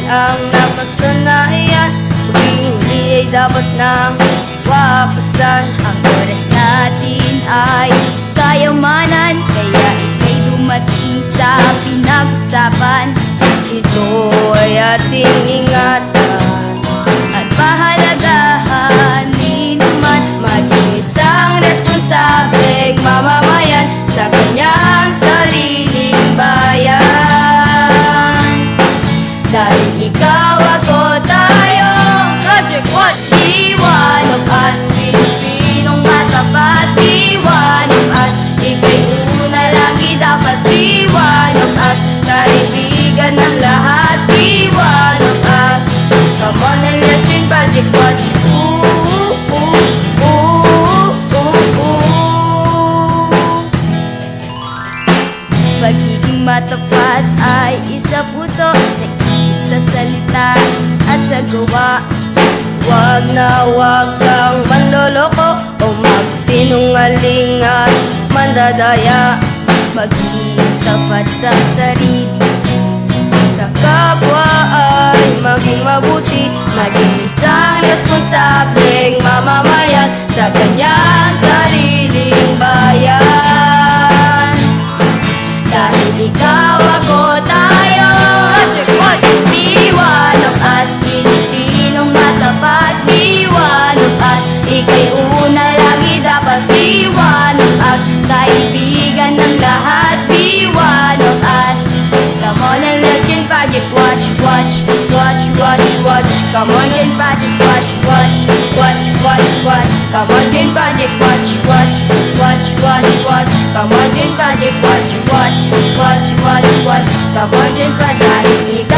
ang napasanayan. Huli ay dapat nang wapasan. Ang oras natin ay kayamanan, kaya ika'y dumating sa pinag-usapan. Ito ay ating ingatan At pahalagahan naman maging isang responsableng mamamayan sa kanyang sariling bayan. Dahil ikaw, ako, tayo, Project What? Be one of us, Pilipinong matapat. Be one of us, ika'y una lagi dapat. Be one of us, kaibigan ng lahat. Be one of us. Come on and let's join Project Watch. Pagiging matapat ay isa puso, sa isip, sa salita at sa gawa. Wag na wag kang manloloko o magsinungaling at mandadaya. Maging tapat sa sarili, Sa kapwa ay maging mabuti, maging isang responsableng mamamayan sa kanyang sariling bayan. Dahil ikaw, ako, tayo, Project What? Be one of us, Pilipinong matapat. Be one of us, ika'y una lagi dapat. Be one of us, kaibigan ng lahat. Be one of us. Come on and let's join Project Watch, watch, watch, watch, watch. Come on join Project Watch, watch, watch, watch, watch. Come on join Project Watch, watch, watch, watch, watch. Come on join Project Watch, watch, watch, watch, watch. Come on join Project. Dahil ikaw